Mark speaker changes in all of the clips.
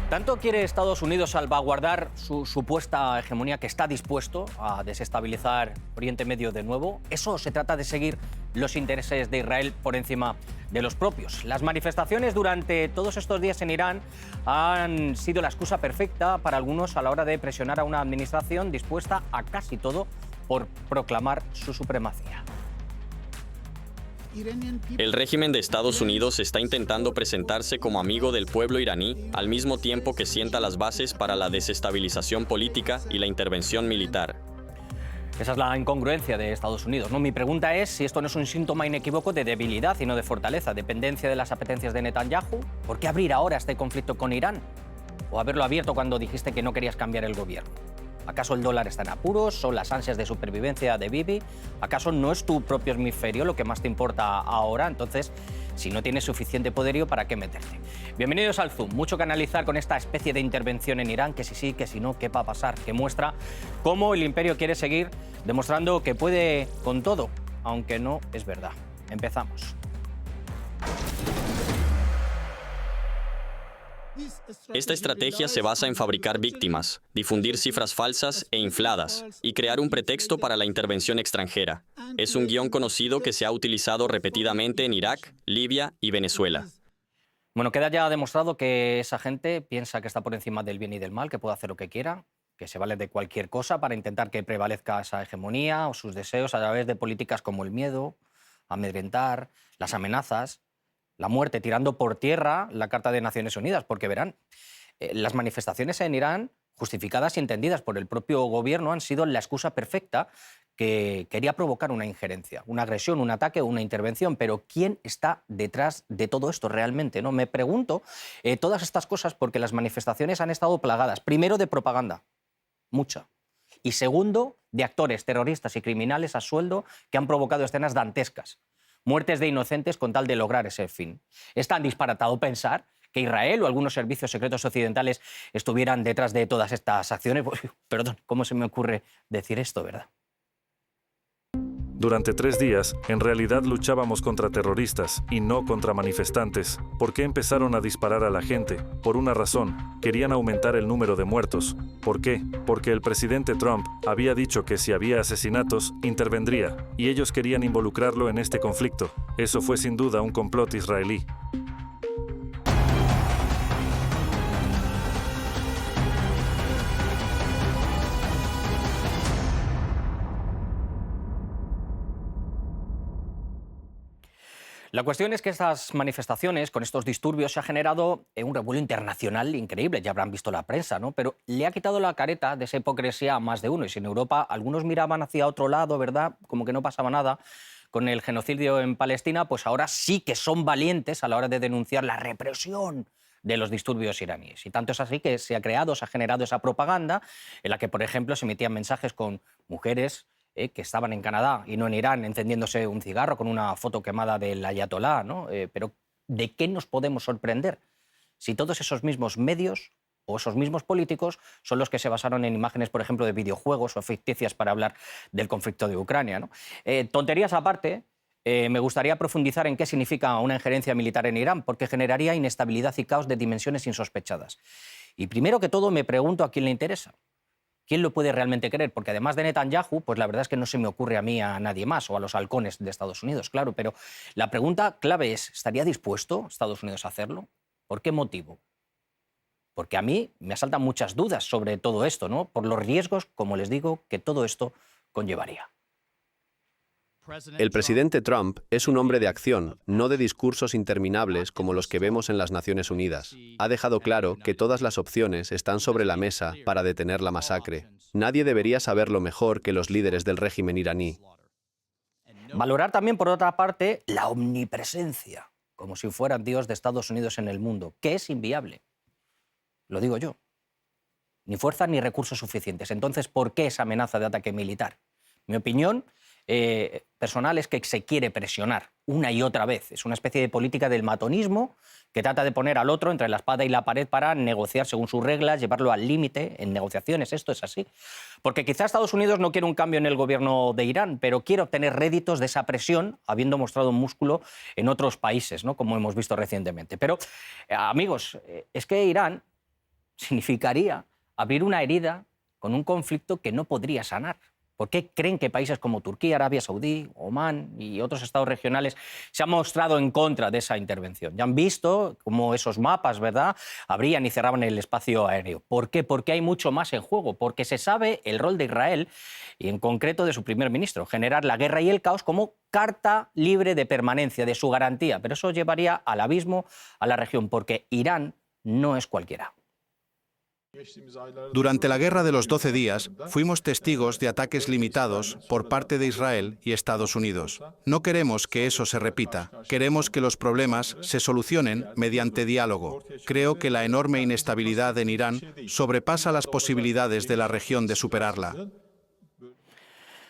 Speaker 1: ¿Tanto quiere Estados Unidos salvaguardar su supuesta hegemonía que está dispuesto a desestabilizar Oriente Medio de nuevo? ¿Eso se trata de seguir los intereses de Israel por encima de los propios? Las manifestaciones durante todos estos días en Irán han sido la excusa perfecta para algunos a la hora de presionar a una administración dispuesta a casi todo por proclamar su supremacía.
Speaker 2: El régimen de Estados Unidos está intentando presentarse como amigo del pueblo iraní, al mismo tiempo que sienta las bases para la desestabilización política y la intervención militar.
Speaker 1: Esa es la incongruencia de Estados Unidos, ¿no? Mi pregunta es si esto no es un síntoma inequívoco de debilidad y no de fortaleza, dependencia de las apetencias de Netanyahu. ¿Por qué abrir ahora este conflicto con Irán? ¿O haberlo abierto cuando dijiste que no querías cambiar el gobierno? ¿Acaso el dólar está en apuros? ¿Son las ansias de supervivencia de Bibi? ¿Acaso no es tu propio hemisferio lo que más te importa ahora? Entonces, si no tienes suficiente poderío, ¿para qué meterte? Bienvenidos al Zoom. Mucho que analizar con esta especie de intervención en Irán, que si sí, que si no, ¿qué va a pasar? Que muestra cómo el imperio quiere seguir demostrando que puede con todo, aunque no es verdad. Empezamos.
Speaker 2: Esta estrategia se basa en fabricar víctimas, difundir cifras falsas e infladas y crear un pretexto para la intervención extranjera. Es un guión conocido que se ha utilizado repetidamente en Irak, Libia y Venezuela.
Speaker 1: Bueno, queda ya demostrado que esa gente piensa que está por encima del bien y del mal, que puede hacer lo que quiera, que se vale de cualquier cosa para intentar que prevalezca esa hegemonía o sus deseos a través de políticas como el miedo, amedrentar, las amenazas, la muerte, tirando por tierra la Carta de Naciones Unidas, porque verán, las manifestaciones en Irán, justificadas y entendidas por el propio gobierno, han sido la excusa perfecta que quería provocar una injerencia, una agresión, un ataque o una intervención. Pero ¿quién está detrás de todo esto realmente, ¿no? Me pregunto todas estas cosas porque las manifestaciones han estado plagadas, primero de propaganda, mucha, y segundo, de actores terroristas y criminales a sueldo que han provocado escenas dantescas. Muertes de inocentes con tal de lograr ese fin. Es tan disparatado pensar que Israel o algunos servicios secretos occidentales estuvieran detrás de todas estas acciones. Perdón, ¿cómo se me ocurre decir esto, verdad?
Speaker 3: Durante 3 días, en realidad luchábamos contra terroristas y no contra manifestantes. ¿Por qué empezaron a disparar a la gente? Por una razón, querían aumentar el número de muertos. ¿Por qué? Porque el presidente Trump había dicho que si había asesinatos, intervendría, y ellos querían involucrarlo en este conflicto. Eso fue sin duda un complot israelí.
Speaker 1: La cuestión es que estas manifestaciones, con estos disturbios, se ha generado un revuelo internacional increíble. Ya habrán visto la prensa, ¿no? Pero le ha quitado la careta de esa hipocresía a más de uno. Y si en Europa algunos miraban hacia otro lado, ¿verdad?, como que no pasaba nada con el genocidio en Palestina, pues ahora sí que son valientes a la hora de denunciar la represión de los disturbios iraníes. Y tanto es así que se ha generado esa propaganda en la que, por ejemplo, se emitían mensajes con mujeres que estaban en Canadá y no en Irán, encendiéndose un cigarro con una foto quemada del ayatolá, ¿no? Pero ¿de qué nos podemos sorprender si todos esos mismos medios o esos mismos políticos son los que se basaron en imágenes, por ejemplo, de videojuegos o ficticias para hablar del conflicto de Ucrania, ¿no? Tonterías aparte, me gustaría profundizar en qué significa una injerencia militar en Irán, porque generaría inestabilidad y caos de dimensiones insospechadas. Y primero que todo me pregunto a quién le interesa. ¿Quién lo puede realmente querer? Porque además de Netanyahu, pues la verdad es que no se me ocurre a mí a nadie más, o a los halcones de Estados Unidos, claro. Pero la pregunta clave es, ¿estaría dispuesto Estados Unidos a hacerlo? ¿Por qué motivo? Porque a mí me asaltan muchas dudas sobre todo esto, ¿no? Por los riesgos, como les digo, que todo esto conllevaría.
Speaker 4: El presidente Trump es un hombre de acción, no de discursos interminables como los que vemos en las Naciones Unidas. Ha dejado claro que todas las opciones están sobre la mesa para detener la masacre. Nadie debería saberlo mejor que los líderes del régimen iraní.
Speaker 1: Valorar también, por otra parte, la omnipresencia, como si fuera Dios de Estados Unidos en el mundo, que es inviable. Lo digo yo. Ni fuerza ni recursos suficientes. Entonces, ¿por qué esa amenaza de ataque militar? Mi opinión personal es que se quiere presionar una y otra vez. Es una especie de política del matonismo que trata de poner al otro entre la espada y la pared para negociar según sus reglas, llevarlo al límite en negociaciones. Esto es así. Porque quizá Estados Unidos no quiere un cambio en el gobierno de Irán, pero quiere obtener réditos de esa presión, habiendo mostrado músculo en otros países, ¿no?, como hemos visto recientemente. Pero, amigos, es que Irán significaría abrir una herida con un conflicto que no podría sanar. ¿Por qué creen que países como Turquía, Arabia Saudí, Omán y otros estados regionales se han mostrado en contra de esa intervención? Ya han visto cómo esos mapas, ¿verdad?, abrían y cerraban el espacio aéreo. ¿Por qué? Porque hay mucho más en juego, porque se sabe el rol de Israel y en concreto de su primer ministro, generar la guerra y el caos como carta libre de permanencia, de su garantía. Pero eso llevaría al abismo a la región, porque Irán no es cualquiera.
Speaker 5: Durante la Guerra de los 12 días, fuimos testigos de ataques limitados por parte de Israel y Estados Unidos. No queremos que eso se repita. Queremos que los problemas se solucionen mediante diálogo. Creo que la enorme inestabilidad en Irán sobrepasa las posibilidades de la región de superarla.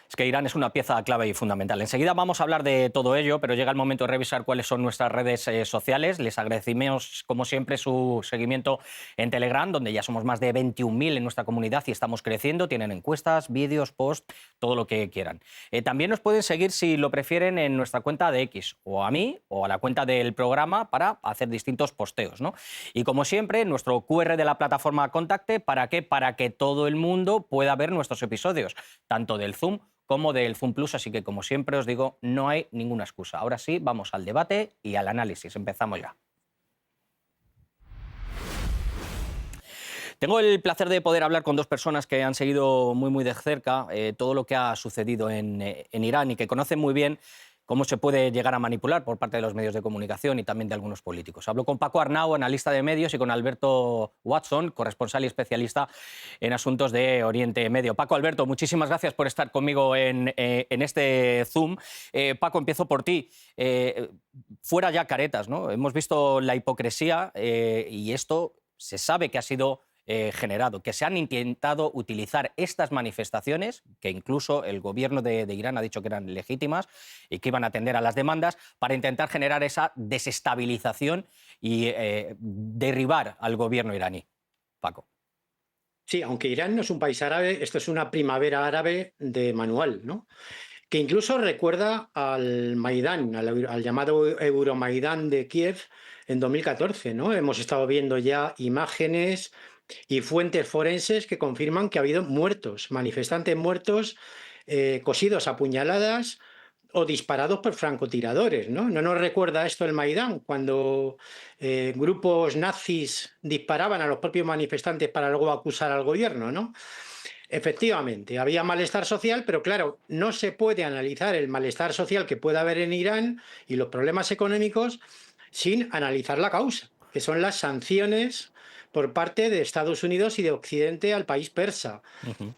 Speaker 1: Es que Irán es una pieza clave y fundamental. Enseguida vamos a hablar de todo ello, pero llega el momento de revisar cuáles son nuestras redes sociales. Les agradecemos, como siempre, su seguimiento en Telegram, donde ya somos más de 21.000 en nuestra comunidad y estamos creciendo. Tienen encuestas, vídeos, posts, todo lo que quieran. También nos pueden seguir, si lo prefieren, en nuestra cuenta de X, o a mí, o a la cuenta del programa, para hacer distintos posteos, ¿no? Y como siempre, nuestro QR de la plataforma Contacte, ¿para qué? Para que todo el mundo pueda ver nuestros episodios, tanto del Zoom como del Zoom Plus, así que, como siempre os digo, no hay ninguna excusa. Ahora sí, vamos al debate y al análisis. Empezamos ya. Tengo el placer de poder hablar con dos personas que han seguido muy de cerca todo lo que ha sucedido en Irán y que conocen muy bien cómo se puede llegar a manipular por parte de los medios de comunicación y también de algunos políticos. Hablo con Paco Arnau, analista de medios, y con Alberto Watson, corresponsal y especialista en asuntos de Oriente Medio. Paco, Alberto, muchísimas gracias por estar conmigo en este Zoom. Paco, empiezo por ti. Fuera ya caretas, ¿no? Hemos visto la hipocresía y esto se sabe que ha sido generado, que se han intentado utilizar estas manifestaciones, que incluso el gobierno de Irán ha dicho que eran legítimas y que iban a atender a las demandas, para intentar generar esa desestabilización y derribar al gobierno iraní. Paco.
Speaker 6: Sí, aunque Irán no es un país árabe, esto es una primavera árabe de manual, ¿no? Que incluso recuerda al Maidán, al llamado Euromaidán de Kiev en 2014, ¿no? Hemos estado viendo ya imágenes y fuentes forenses que confirman que ha habido muertos, manifestantes muertos, cosidos a puñaladas o disparados por francotiradores, ¿no? ¿No nos recuerda esto el Maidán, cuando grupos nazis disparaban a los propios manifestantes para luego acusar al gobierno, ¿no? Efectivamente, había malestar social, pero claro, no se puede analizar el malestar social que pueda haber en Irán y los problemas económicos sin analizar la causa, que son las sanciones por parte de Estados Unidos y de Occidente al país persa.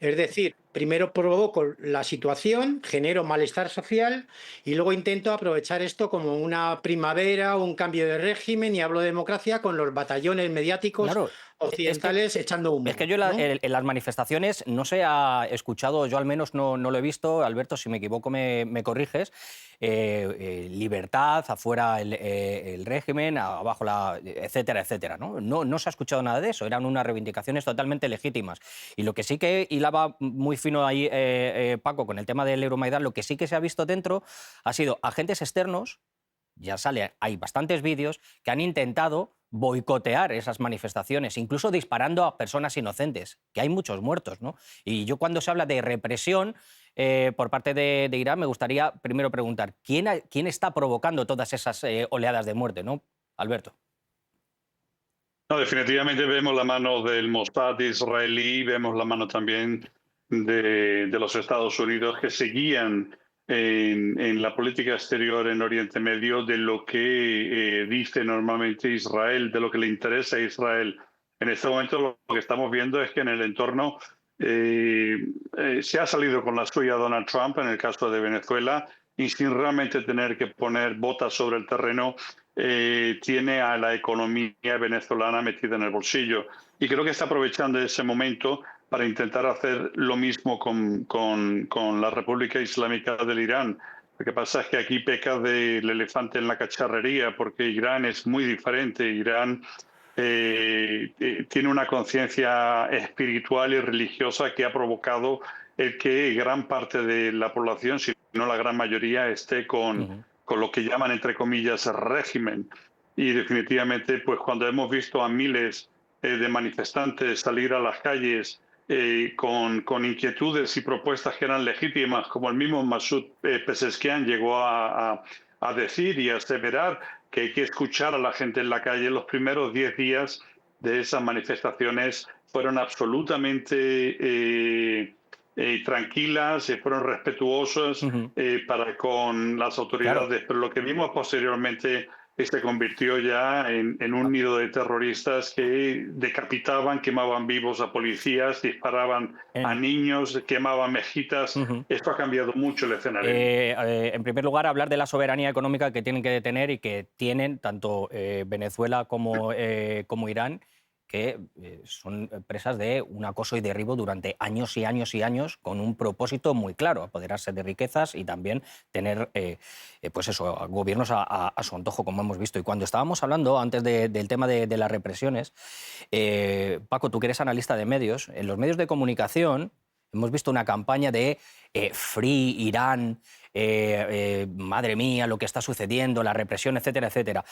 Speaker 6: Es decir, primero provoco la situación, genero malestar social y luego intento aprovechar esto como una primavera, un cambio de régimen, y hablo de democracia con los batallones mediáticos, claro, occidentales echando humo.
Speaker 1: Es que yo
Speaker 6: ¿no?
Speaker 1: en las manifestaciones no se ha escuchado, yo al menos no lo he visto, Alberto, si me equivoco me corriges, libertad, afuera el régimen, abajo etcétera, etcétera, ¿no? No se ha escuchado nada de eso, eran unas reivindicaciones totalmente legítimas. Y lo que sí que hilaba muy fino ahí, Paco, con el tema del Euromaidán, lo que sí que se ha visto dentro ha sido agentes externos, ya hay bastantes vídeos, que han intentado boicotear esas manifestaciones, incluso disparando a personas inocentes, que hay muchos muertos, ¿no? Y yo, cuando se habla de represión por parte de Irán, me gustaría primero preguntar, ¿quién está provocando todas esas oleadas de muerte, ¿no, Alberto?
Speaker 7: No, definitivamente vemos la mano del Mossad israelí, vemos la mano también de los Estados Unidos, que seguían en la política exterior en Oriente Medio de lo que dice normalmente Israel, de lo que le interesa a Israel. En este momento lo que estamos viendo es que en el entorno se ha salido con la suya Donald Trump en el caso de Venezuela, y sin realmente tener que poner botas sobre el terreno, tiene a la economía venezolana metida en el bolsillo. Y creo que está aprovechando ese momento para intentar hacer lo mismo con la República Islámica del Irán. Lo que pasa es que aquí peca del elefante en la cacharrería, porque Irán es muy diferente. Irán tiene una conciencia espiritual y religiosa que ha provocado el que gran parte de la población, si no la gran mayoría, esté con lo que llaman, entre comillas, régimen. Y definitivamente, pues cuando hemos visto a miles de manifestantes salir a las calles con inquietudes y propuestas que eran legítimas, como el mismo Masoud Pezeshkian llegó a decir y a aseverar que hay que escuchar a la gente en la calle. Los primeros 10 días de esas manifestaciones fueron absolutamente tranquilas, fueron respetuosas para con las autoridades, claro. Pero lo que vimos posteriormente se convirtió ya en un nido de terroristas que decapitaban, quemaban vivos a policías, disparaban a niños, quemaban mezquitas. Esto ha cambiado mucho el escenario.
Speaker 1: En primer lugar, hablar de la soberanía económica que tienen que tener y que tienen tanto Venezuela como Irán, que son presas de un acoso y derribo durante años y años y años, con un propósito muy claro: apoderarse de riquezas y también tener pues eso, gobiernos a su antojo, como hemos visto. Y cuando estábamos hablando antes del tema de las represiones, Paco, tú que eres analista de medios, en los medios de comunicación hemos visto una campaña de Free Irán, madre mía, lo que está sucediendo, la represión, etcétera, etcétera.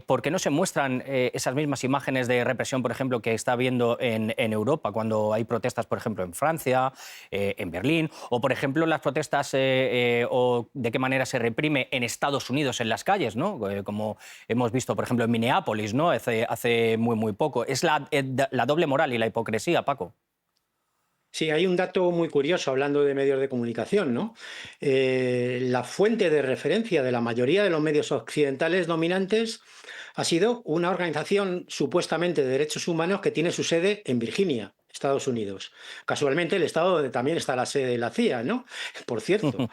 Speaker 1: ¿Por qué no se muestran esas mismas imágenes de represión, por ejemplo, que está habiendo en Europa, cuando hay protestas, por ejemplo, en Francia, en Berlín, o, por ejemplo, las protestas o de qué manera se reprime en Estados Unidos en las calles, ¿no? Como hemos visto, por ejemplo, en Minneapolis, ¿no? Hace muy poco. Es la doble moral y la hipocresía, Paco.
Speaker 6: Sí, hay un dato muy curioso hablando de medios de comunicación, ¿no? La fuente de referencia de la mayoría de los medios occidentales dominantes ha sido una organización supuestamente de derechos humanos que tiene su sede en Virginia, Estados Unidos. Casualmente el estado donde también está la sede de la CIA, ¿no? Por cierto.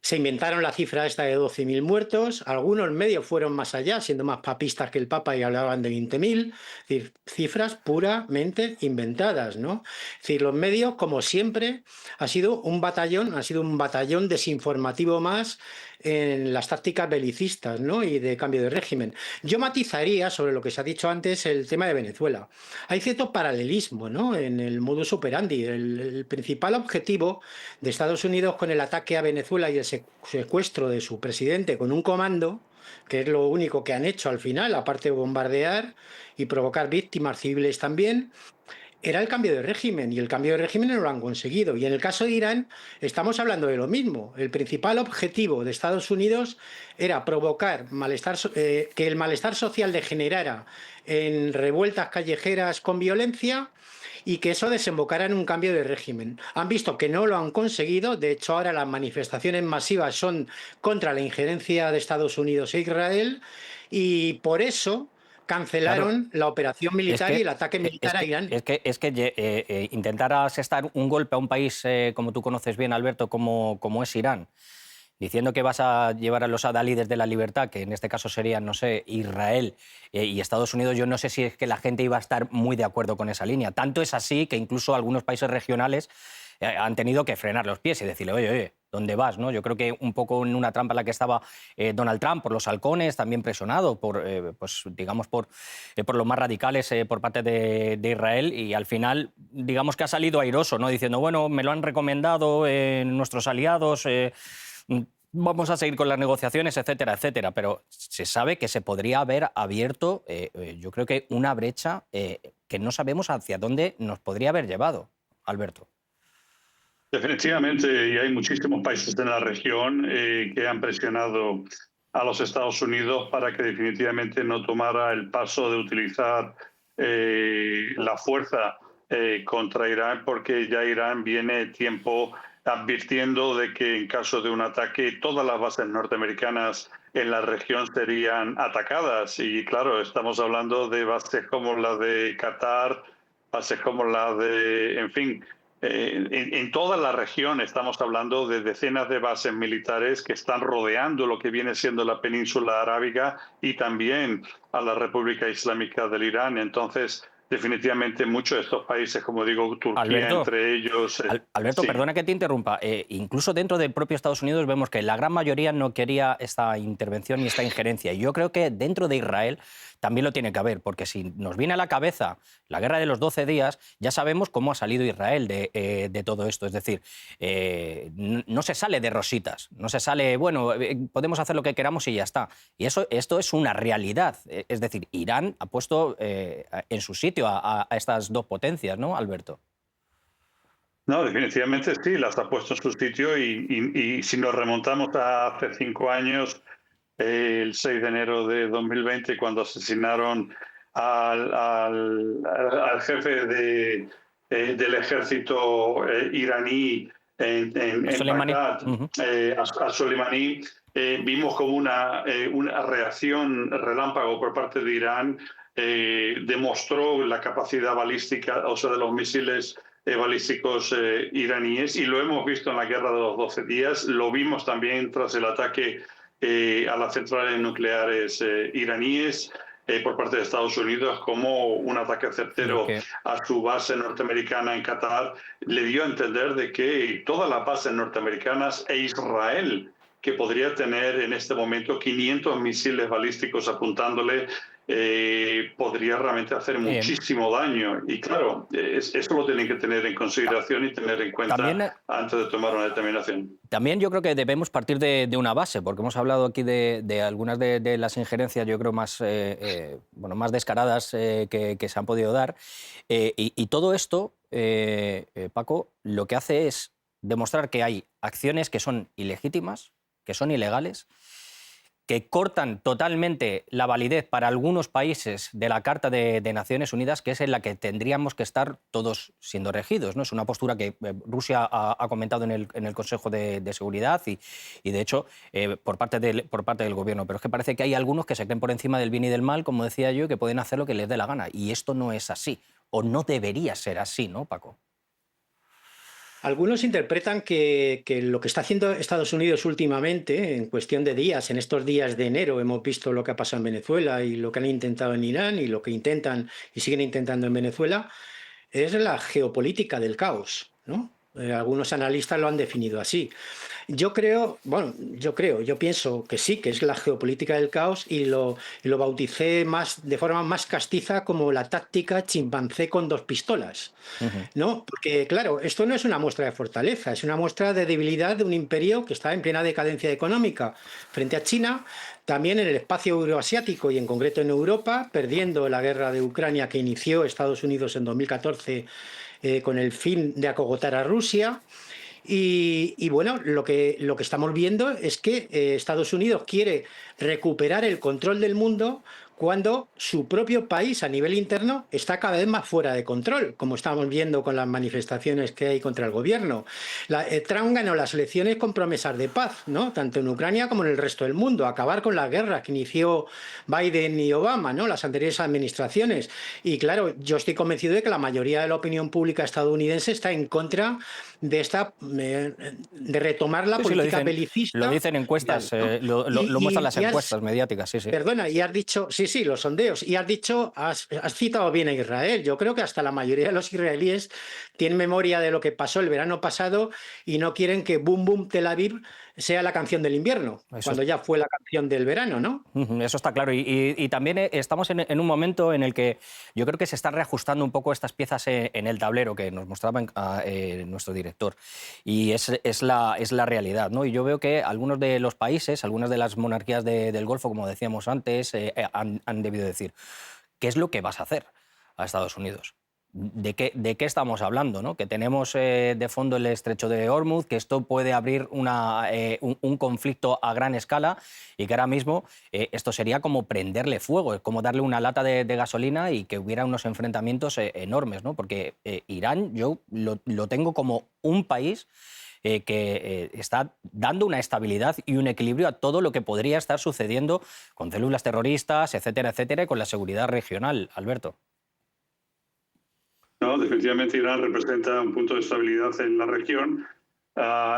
Speaker 6: Se inventaron la cifra esta de 12.000 muertos. Algunos medios fueron más allá, siendo más papistas que el Papa, y hablaban de 20.000. Es decir, cifras puramente inventadas, ¿no? Es decir, los medios, como siempre, ha sido un batallón desinformativo más en las tácticas belicistas, ¿no? Y de cambio de régimen. Yo matizaría sobre lo que se ha dicho antes el tema de Venezuela. Hay cierto paralelismo, ¿no? En el modus operandi. El principal objetivo de Estados Unidos con el ataque a Venezuela y el secuestro de su presidente con un comando, que es lo único que han hecho al final, aparte de bombardear y provocar víctimas civiles también, era el cambio de régimen, y el cambio de régimen no lo han conseguido. Y en el caso de Irán estamos hablando de lo mismo. El principal objetivo de Estados Unidos era provocar que el malestar social degenerara en revueltas callejeras con violencia y que eso desembocara en un cambio de régimen. Han visto que no lo han conseguido. De hecho, ahora las manifestaciones masivas son contra la injerencia de Estados Unidos e Israel, y por eso cancelaron la operación militar y el ataque militar a Irán.
Speaker 1: Es que intentar asestar un golpe a un país, como tú conoces bien, Alberto, como es Irán, diciendo que vas a llevar a los adalides de la libertad, que en este caso serían, no sé, Israel y Estados Unidos, yo no sé si es que la gente iba a estar muy de acuerdo con esa línea. Tanto es así que incluso algunos países regionales han tenido que frenar los pies y decirle, oye, ¿dónde vas? ¿No? Yo creo que un poco en una trampa en la que estaba Donald Trump por los halcones, también presionado por, pues, digamos, por los más radicales por parte de Israel, y al final, digamos que ha salido airoso, ¿no? Diciendo, bueno, me lo han recomendado nuestros aliados, vamos a seguir con las negociaciones, etcétera, etcétera. Pero se sabe que se podría haber abierto, yo creo que una brecha que no sabemos hacia dónde nos podría haber llevado, Alberto.
Speaker 7: Definitivamente, y hay muchísimos países en la región que han presionado a los Estados Unidos para que definitivamente no tomara el paso de utilizar la fuerza contra Irán, porque ya Irán viene tiempo advirtiendo de que en caso de un ataque todas las bases norteamericanas en la región serían atacadas. Y claro, estamos hablando de bases como la de Qatar, bases como la de, en fin, en toda la región estamos hablando de decenas de bases militares que están rodeando lo que viene siendo la península arábiga y también a la República Islámica del Irán. Entonces, definitivamente muchos de estos países, como digo, Turquía, Alberto, entre ellos...
Speaker 1: Alberto, sí. Perdona que te interrumpa. Incluso dentro del propio Estados Unidos vemos que la gran mayoría no quería esta intervención y esta injerencia. Y yo creo que dentro de Israel también lo tiene que haber, porque si nos viene a la cabeza la guerra de los 12 días, ya sabemos cómo ha salido Israel de todo esto. Es decir, no se sale de rositas, no se sale, bueno, podemos hacer lo que queramos y ya está. Y esto es una realidad. Es decir, Irán ha puesto en su sitio a estas dos potencias, ¿no, Alberto?
Speaker 7: No, definitivamente sí, las ha puesto en su sitio y si nos remontamos a hace 5 años, el 6 de enero de 2020, cuando asesinaron al jefe del ejército iraní en
Speaker 1: Soleimani.
Speaker 7: Bagdad, a Soleimani, vimos como una reacción relámpago por parte de Irán demostró la capacidad balística, o sea, de los misiles balísticos iraníes, y lo hemos visto en la guerra de los 12 días, lo vimos también tras el ataque a las centrales nucleares iraníes por parte de Estados Unidos, como un ataque certero a su base norteamericana en Qatar le dio a entender de que todas las bases norteamericanas e Israel, que podría tener en este momento 500 misiles balísticos apuntándole, podría realmente hacer muchísimo daño. Y claro, eso lo tienen que tener en consideración y tener en cuenta también, antes de tomar una determinación.
Speaker 1: También yo creo que debemos partir de una base, porque hemos hablado aquí de algunas de las injerencias, yo creo, más descaradas que se han podido dar. Y todo esto, Paco, lo que hace es demostrar que hay acciones que son ilegítimas, que son ilegales, que cortan totalmente la validez para algunos países de la Carta de Naciones Unidas, que es en la que tendríamos que estar todos siendo regidos, ¿no? Es una postura que Rusia ha comentado en el Consejo de Seguridad y de hecho, por parte del gobierno. Pero es que parece que hay algunos que se creen por encima del bien y del mal, como decía yo, que pueden hacer lo que les dé la gana. Y esto no es así, o no debería ser así, ¿no, Paco?
Speaker 6: Algunos interpretan que lo que está haciendo Estados Unidos últimamente, en cuestión de días, en estos días de enero, hemos visto lo que ha pasado en Venezuela y lo que han intentado en Irán y lo que intentan y siguen intentando en Venezuela, es la geopolítica del caos, ¿no? Algunos analistas lo han definido así. Yo pienso que sí, que es la geopolítica del caos y lo bauticé de forma más castiza como la táctica chimpancé con 2 pistolas, ¿no? Porque, claro, esto no es una muestra de fortaleza, es una muestra de debilidad de un imperio que está en plena decadencia económica frente a China, también en el espacio euroasiático y en concreto en Europa, perdiendo la guerra de Ucrania que inició Estados Unidos en 2014 con el fin de acogotar a Rusia. Y bueno, lo que estamos viendo es que Estados Unidos quiere recuperar el control del mundo cuando su propio país a nivel interno está cada vez más fuera de control, como estamos viendo con las manifestaciones que hay contra el gobierno. Trump ganó las elecciones con promesas de paz, ¿no? Tanto en Ucrania como en el resto del mundo, acabar con la guerra que inició Biden y Obama, ¿no? Las anteriores administraciones. Y claro, yo estoy convencido de que la mayoría de la opinión pública estadounidense está en contra de retomar la política belicista.
Speaker 1: Lo dicen encuestas, lo muestran las encuestas mediáticas, sí.
Speaker 6: Perdona, y has dicho, sí, los sondeos, y has citado bien a Israel. Yo creo que hasta la mayoría de los israelíes tienen memoria de lo que pasó el verano pasado y no quieren que Boom Boom Tel Aviv sea la canción del invierno, cuando ya fue la canción del verano, ¿no?
Speaker 1: Eso está claro. Y también estamos en un momento en el que yo creo que se están reajustando un poco estas piezas en el tablero que nos mostraba nuestro director. Y es la realidad, ¿no? Y yo veo que algunos de los países, algunas de las monarquías del Golfo, como decíamos antes, han debido decir, ¿qué es lo que vas a hacer a Estados Unidos? ¿De qué estamos hablando, ¿no? Que tenemos de fondo el estrecho de Hormuz, que esto puede abrir un conflicto a gran escala y que ahora mismo esto sería como prenderle fuego, es como darle una lata de gasolina y que hubiera unos enfrentamientos enormes, ¿no? Porque Irán yo lo tengo como un país que está dando una estabilidad y un equilibrio a todo lo que podría estar sucediendo con células terroristas, etcétera, etcétera, y con la seguridad regional. Alberto.
Speaker 7: No, definitivamente Irán representa un punto de estabilidad en la región.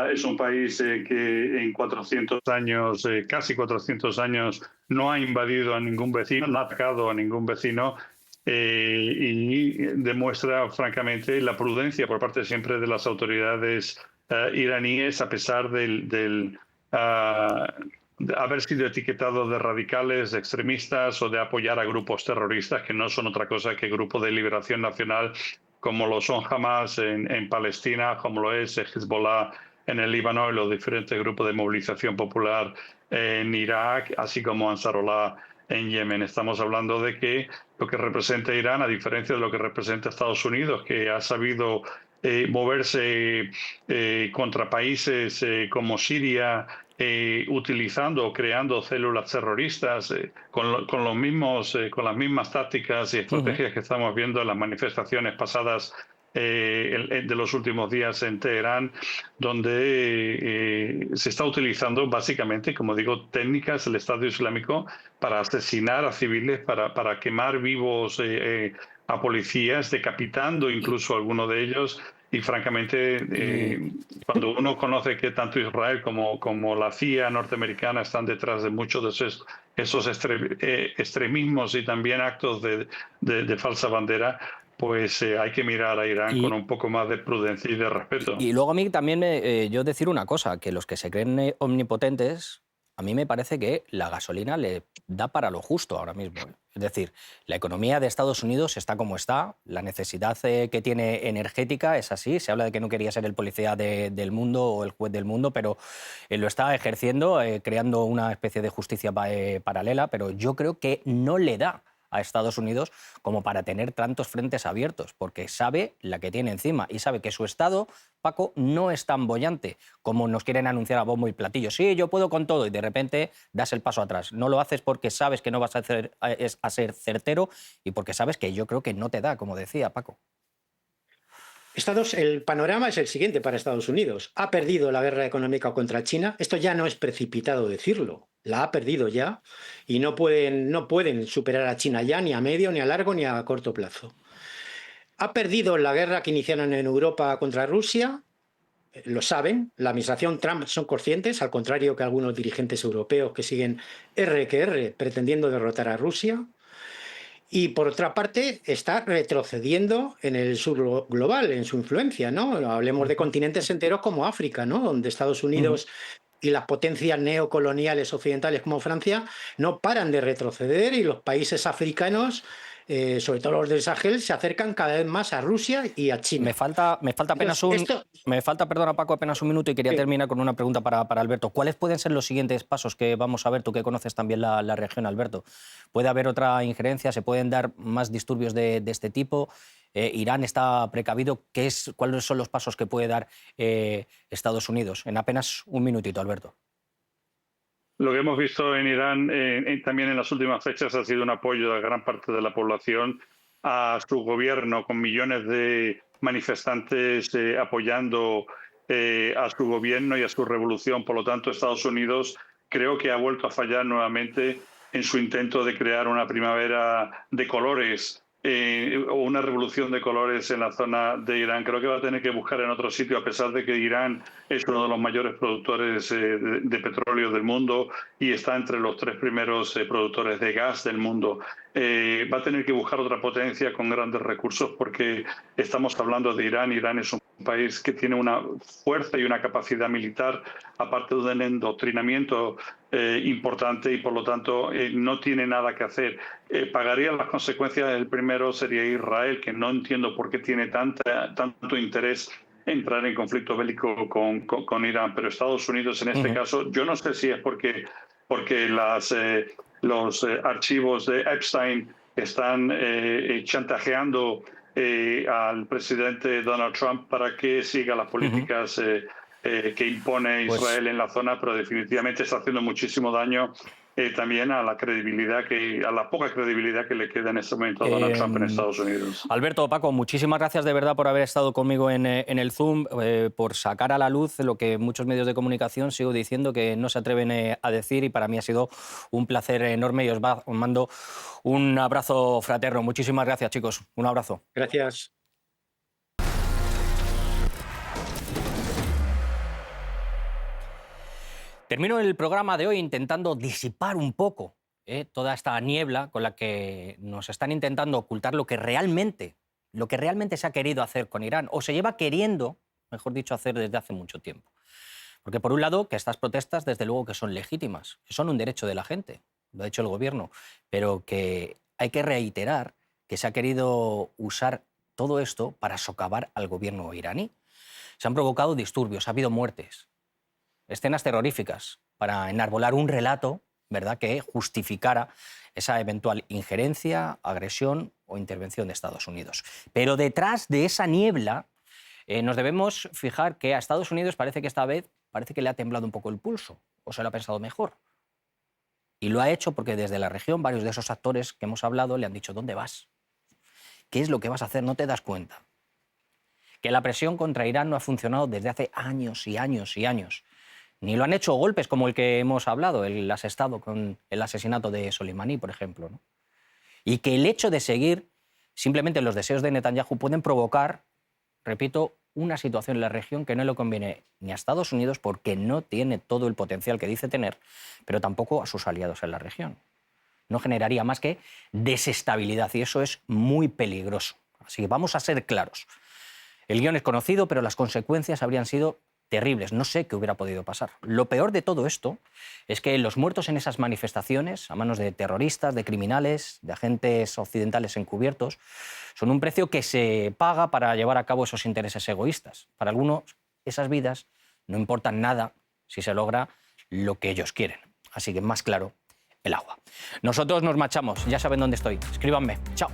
Speaker 7: Es un país que en 400 años, casi 400 años, no ha invadido a ningún vecino, no ha atacado a ningún vecino y demuestra, francamente, la prudencia por parte siempre de las autoridades iraníes, a pesar del haber sido etiquetados de radicales, de extremistas o de apoyar a grupos terroristas que no son otra cosa que grupos de liberación nacional, como lo son Hamas en Palestina, como lo es Hezbollah en el Líbano y los diferentes grupos de movilización popular en Irak, así como Ansarullah en Yemen. Estamos hablando de que lo que representa Irán, a diferencia de lo que representa Estados Unidos, que ha sabido moverse contra países como Siria, utilizando o creando células terroristas con las mismas tácticas y estrategias que estamos viendo en las manifestaciones pasadas de los últimos días en Teherán, donde se está utilizando básicamente, como digo, técnicas del Estado Islámico para asesinar a civiles, para quemar vivos a policías, decapitando incluso a algunos de ellos. Y francamente, cuando uno conoce que tanto Israel como la CIA norteamericana están detrás de muchos de esos extremismos y también actos de falsa bandera, pues hay que mirar a Irán con un poco más de prudencia y de respeto.
Speaker 1: Y luego a mí también yo decir una cosa, que los que se creen omnipotentes, a mí me parece que la gasolina le da para lo justo ahora mismo. Es decir, la economía de Estados Unidos está como está, la necesidad que tiene energética es así, se habla de que no quería ser el policía del mundo o el juez del mundo, pero lo está ejerciendo, creando una especie de justicia paralela, pero yo creo que no le da a Estados Unidos como para tener tantos frentes abiertos, porque sabe la que tiene encima y sabe que su Estado, Paco, no es tan boyante como nos quieren anunciar a bombo y platillo. Sí, yo puedo con todo y de repente das el paso atrás. No lo haces porque sabes que no vas a ser certero y porque sabes que yo creo que no te da, como decía Paco.
Speaker 6: El panorama es el siguiente para Estados Unidos. Ha perdido la guerra económica contra China. Esto ya no es precipitado decirlo. La ha perdido ya y no pueden superar a China ya ni a medio, ni a largo, ni a corto plazo. Ha perdido la guerra que iniciaron en Europa contra Rusia. Lo saben. La administración Trump son conscientes, al contrario que algunos dirigentes europeos que siguen R que R pretendiendo derrotar a Rusia. Y por otra parte, está retrocediendo en el sur global, en su influencia, ¿no? Hablemos de continentes enteros como África, ¿no? Donde Estados Unidos y las potencias neocoloniales occidentales como Francia no paran de retroceder y los países africanos, sobre todo los del Sahel, se acercan cada vez más a Rusia y a China.
Speaker 1: Me falta apenas perdona Paco, apenas un minuto y quería terminar con una pregunta para Alberto. ¿Cuáles pueden ser los siguientes pasos que vamos a ver? Tú que conoces también la región, Alberto. ¿Puede haber otra injerencia? ¿Se pueden dar más disturbios de este tipo? ¿Irán está precavido? ¿Cuáles son los pasos que puede dar Estados Unidos? En apenas un minutito, Alberto.
Speaker 7: Lo que hemos visto en Irán también en las últimas fechas ha sido un apoyo de gran parte de la población a su gobierno, con millones de manifestantes apoyando a su gobierno y a su revolución. Por lo tanto, Estados Unidos creo que ha vuelto a fallar nuevamente en su intento de crear una primavera de colores o una revolución de colores en la zona de Irán. Creo que va a tener que buscar en otro sitio, a pesar de que Irán es uno de los mayores productores de petróleo del mundo y está entre los 3 primeros productores de gas del mundo. Va a tener que buscar otra potencia con grandes recursos, porque estamos hablando de Irán. Irán es un país que tiene una fuerza y una capacidad militar, aparte de un endoctrinamiento importante, y por lo tanto no tiene nada que hacer. Pagaría las consecuencias. El primero sería Israel, que no entiendo por qué tiene tanto interés en entrar en conflicto bélico con Irán, pero Estados Unidos en este caso, yo no sé si es porque los archivos de Epstein están chantajeando al presidente Donald Trump para que siga las políticas que impone Israel en la zona, pero definitivamente está haciendo muchísimo daño también a la poca credibilidad que le queda en este momento a Donald Trump en Estados Unidos.
Speaker 1: Alberto, Paco, muchísimas gracias de verdad por haber estado conmigo en el Zoom, por sacar a la luz lo que muchos medios de comunicación sigo diciendo que no se atreven a decir, y para mí ha sido un placer enorme y os mando un abrazo fraterno. Muchísimas gracias, chicos. Un abrazo.
Speaker 6: Gracias.
Speaker 1: Termino el programa de hoy intentando disipar un poco toda esta niebla con la que nos están intentando ocultar lo que realmente se ha querido hacer con Irán, o se lleva queriendo, mejor dicho, hacer desde hace mucho tiempo. Porque por un lado, que estas protestas desde luego que son legítimas, que son un derecho de la gente, lo ha dicho el gobierno, pero que hay que reiterar que se ha querido usar todo esto para socavar al gobierno iraní. Se han provocado disturbios, ha habido muertes, escenas terroríficas para enarbolar un relato, ¿verdad?, que justificara esa eventual injerencia, agresión o intervención de Estados Unidos. Pero detrás de esa niebla nos debemos fijar que a Estados Unidos parece que esta vez le ha temblado un poco el pulso, o se lo ha pensado mejor. Y lo ha hecho porque desde la región varios de esos actores que hemos hablado le han dicho: ¿dónde vas? ¿Qué es lo que vas a hacer? ¿No te das cuenta? Que la presión contra Irán no ha funcionado desde hace años y años y años. Ni lo han hecho golpes como el que hemos hablado, el asestado con el asesinato de Soleimani, por ejemplo, ¿no? Y que el hecho de seguir simplemente los deseos de Netanyahu pueden provocar, repito, una situación en la región que no le conviene ni a Estados Unidos, porque no tiene todo el potencial que dice tener, pero tampoco a sus aliados en la región. No generaría más que desestabilidad, y eso es muy peligroso. Así que vamos a ser claros. El guión es conocido, pero las consecuencias habrían sido terribles. No sé qué hubiera podido pasar. Lo peor de todo esto es que los muertos en esas manifestaciones, a manos de terroristas, de criminales, de agentes occidentales encubiertos, son un precio que se paga para llevar a cabo esos intereses egoístas. Para algunos, esas vidas no importan nada si se logra lo que ellos quieren. Así que más claro, el agua. Nosotros nos marchamos. Ya saben dónde estoy. Escríbanme. Chao.